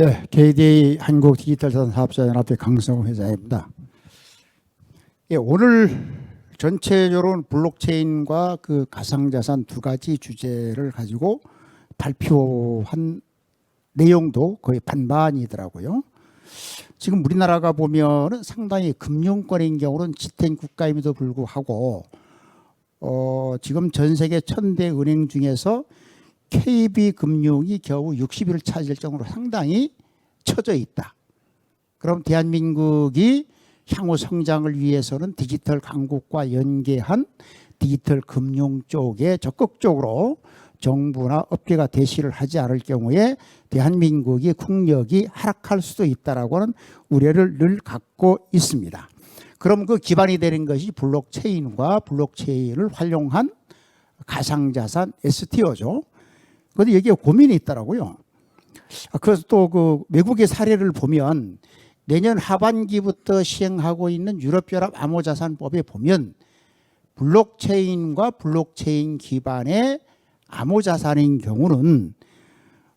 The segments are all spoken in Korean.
예, KDA 한국디지털자산사업자연합회 강성호 회장입니다. 예, 오늘 전체적으로 블록체인과 그 가상자산 두 가지 주제를 가지고 발표한 내용도 거의 반반이더라고요. 지금 우리나라가 보면은 상당히 금융권인 경우는 지탱 국가임에도 불구하고 지금 전 세계 1000대 은행 중에서 KB금융이 겨우 60위를 차지할 정도로 상당히 처져 있다. 그럼 대한민국이 향후 성장을 위해서는 디지털 강국과 연계한 디지털 금융 쪽에 적극적으로 정부나 업계가 대시를 하지 않을 경우에 대한민국이 국력이 하락할 수도 있다라고 하는 우려를 늘 갖고 있습니다. 그럼 그 기반이 되는 것이 블록체인과 블록체인을 활용한 가상자산 STO죠. 그런데 여기에 고민이 있더라고요. 그래서 또 그 외국의 사례를 보면 내년 하반기부터 시행하고 있는 유럽연합 암호자산법에 보면 블록체인과 블록체인 기반의 암호자산인 경우는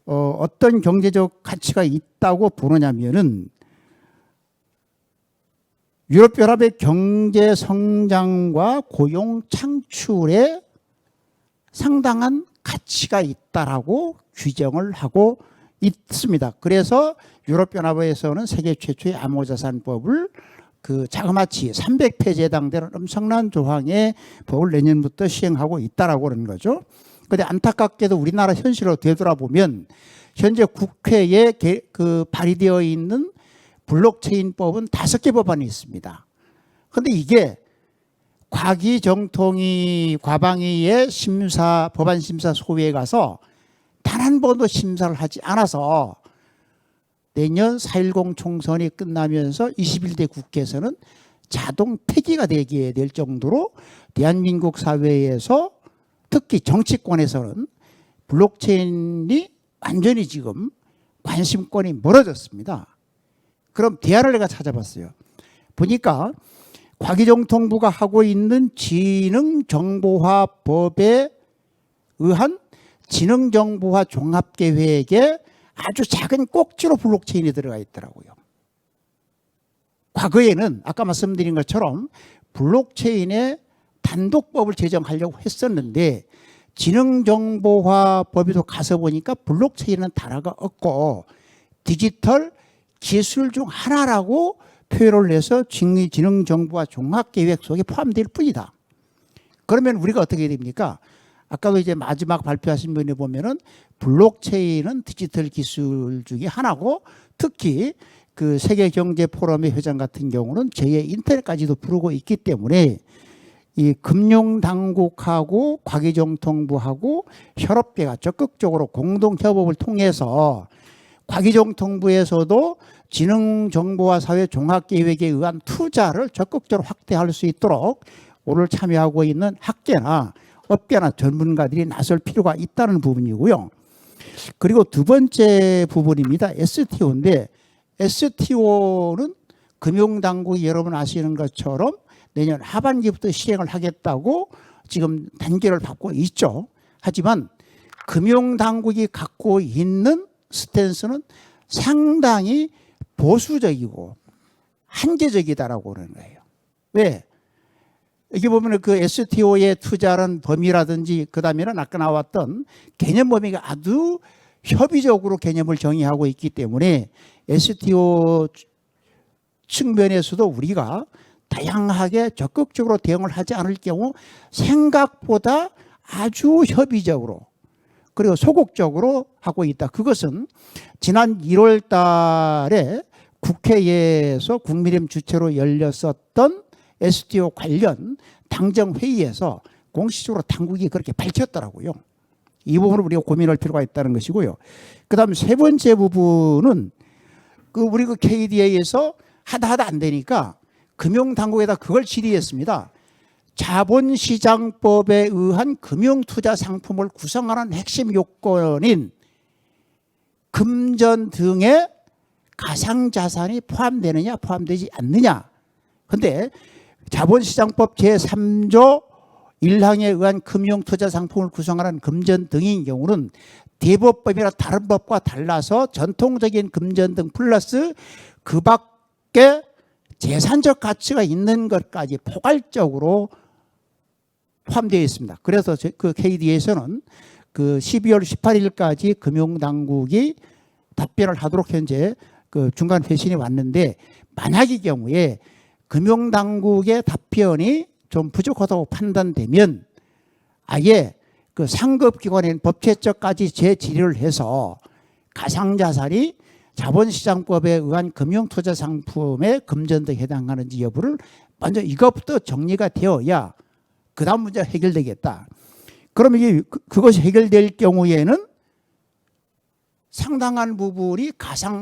어떤 경제적 가치가 있다고 보느냐면은 유럽연합의 경제 성장과 고용 창출에 상당한 가치가 있다라고 규정을 하고 있습니다. 그래서 유럽연합에서는 세계 최초의 암호자산법을 그 자그마치 300페이지에 해당되는 엄청난 조항의 법을 내년부터 시행하고 있다라고 그러는 거죠. 그런데 안타깝게도 우리나라 현실로 되돌아보면 현재 국회에 그 발의되어 있는 블록체인법은 5개 법안이 있습니다. 그런데 이게 과기정통위 과방위의 심사 법안 심사 소위에 가서 단 한 번도 심사를 하지 않아서 내년 4.10 총선이 끝나면서 21대 국회에서는 자동 폐기가 되게 될 정도로 대한민국 사회에서 특히 정치권에서는 블록체인이 완전히 지금 관심권이 멀어졌습니다. 그럼 대안을 내가 찾아봤어요. 보니까 과기정통부가 하고 있는 지능정보화법에 의한 지능정보화 종합계획에 아주 작은 꼭지로 블록체인이 들어가 있더라고요. 과거에는 아까 말씀드린 것처럼 블록체인의 단독법을 제정하려고 했었는데 지능정보화법에도 가서 보니까 블록체인은 단어가 없고 디지털 기술 중 하나라고 표현을 해서 지능정보화 종합계획 속에 포함될 뿐이다. 그러면 우리가 어떻게 됩니까? 아까도 이제 마지막 발표하신 분에 보면은 블록체인은 디지털 기술 중에 하나고 특히 그 세계경제포럼의 회장 같은 경우는 제2의 인터넷까지도 부르고 있기 때문에 이 금융당국하고 과기정통부하고 협업계가 적극적으로 공동협업을 통해서 과기정통부에서도 지능정보화 사회 종합계획에 의한 투자를 적극적으로 확대할 수 있도록 오늘 참여하고 있는 학계나 업계나 전문가들이 나설 필요가 있다는 부분이고요. 그리고 두 번째 부분입니다. STO인데 STO는 금융당국이 여러분 아시는 것처럼 내년 하반기부터 시행을 하겠다고 지금 단계를 밟고 있죠. 하지만 금융당국이 갖고 있는 스탠스는 상당히 보수적이고 한계적이다라고 그러는 거예요. 왜? 여기 보면 그 STO에 투자하는 범위라든지 그 다음에는 아까 나왔던 개념 범위가 아주 협의적으로 개념을 정의하고 있기 때문에 STO 측면에서도 우리가 다양하게 적극적으로 대응을 하지 않을 경우 생각보다 아주 협의적으로 그리고 소극적으로 하고 있다. 그것은 지난 1월 달에 국회에서 국민의힘 주최로 열렸었던 STO 관련 당정회의에서 공식적으로 당국이 그렇게 밝혔더라고요. 이 부분을 우리가 고민할 필요가 있다는 것이고요. 그 다음 세 번째 부분은 우리 그 KDA에서 하다 안 되니까 금융당국에다 그걸 질의했습니다. 자본시장법에 의한 금융투자 상품을 구성하는 핵심 요건인 금전 등의 가상자산이 포함되느냐 포함되지 않느냐. 그런데 자본시장법 제3조 일항에 의한 금융투자 상품을 구성하는 금전 등인 경우는 대법법이나 다른 법과 달라서 전통적인 금전 등 플러스 그 밖에 재산적 가치가 있는 것까지 포괄적으로 포함되어 있습니다. 그래서 그 KD에서는 그 12월 18일까지 금융당국이 답변을 하도록 현재 그 중간 회신이 왔는데, 만약의 경우에 금융당국의 답변이 좀 부족하다고 판단되면 아예 그 상급기관인 법제처까지 재질의를 해서 가상자산이 자본시장법에 의한 금융투자 상품의 금전 등에 해당하는지 여부를 먼저 이것부터 정리가 되어야 그 다음 문제가 해결되겠다. 그럼 이게 그것이 해결될 경우에는 상당한 부분이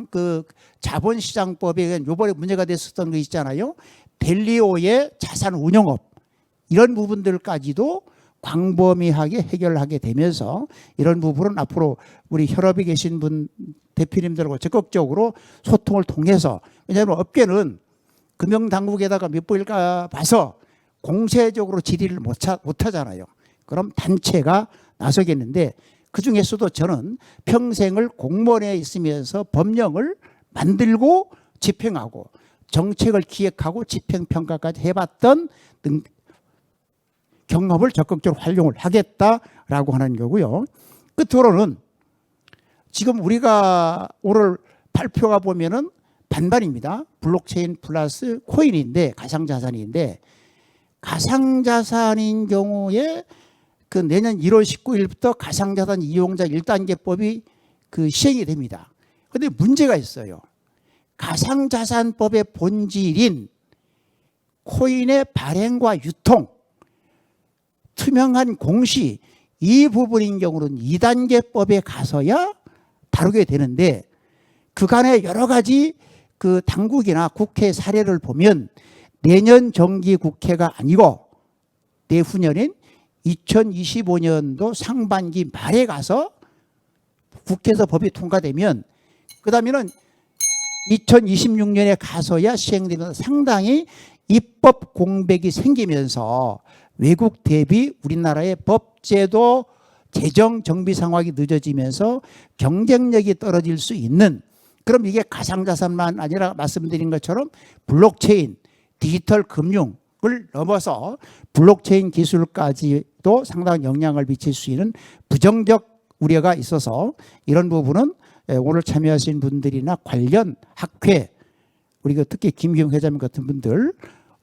그 자본시장법에 의한 요번에 문제가 됐었던 거 있잖아요. 밸리오의 자산운용업 이런 부분들까지도 광범위하게 해결하게 되면서 이런 부분은 앞으로 우리 혈업에 계신 분 대표님들하고 적극적으로 소통을 통해서, 왜냐하면 업계는 금융당국에다가 몇 번일까 봐서 공세적으로 질의를 못 하잖아요. 그럼 단체가 나서겠는데, 그중에서도 저는 평생을 공무원에 있으면서 법령을 만들고 집행하고 정책을 기획하고 집행평가까지 해봤던 경험을 적극적으로 활용을 하겠다라고 하는 거고요. 끝으로는 지금 우리가 오늘 발표가 보면은 반반입니다. 블록체인 플러스 코인인데, 가상자산인데, 가상자산인 경우에 그 내년 1월 19일부터 가상자산 이용자 1단계법이 그 시행이 됩니다. 그런데 문제가 있어요. 가상자산법의 본질인 코인의 발행과 유통, 투명한 공시, 이 부분인 경우는 2단계법에 가서야 다루게 되는데, 그간의 여러 가지 그 당국이나 국회 사례를 보면 내년 정기 국회가 아니고 내후년인 2025년도 상반기 말에 가서 국회에서 법이 통과되면 그 다음에는 2026년에 가서야 시행되면서 상당히 입법 공백이 생기면서 외국 대비 우리나라의 법제도 재정 정비 상황이 늦어지면서 경쟁력이 떨어질 수 있는, 그럼 이게 가상자산만 아니라 말씀드린 것처럼 블록체인, 디지털 금융을 넘어서 블록체인 기술까지도 상당한 영향을 미칠 수 있는 부정적 우려가 있어서 이런 부분은 오늘 참여하신 분들이나 관련 학회, 우리 특히 김기용 회장님 같은 분들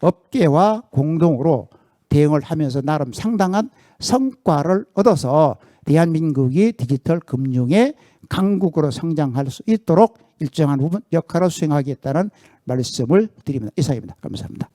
업계와 공동으로 대응을 하면서 나름 상당한 성과를 얻어서 대한민국이 디지털 금융의 강국으로 성장할 수 있도록 일정한 부분 역할을 수행하겠다는 말씀을 드립니다. 이상입니다. 감사합니다.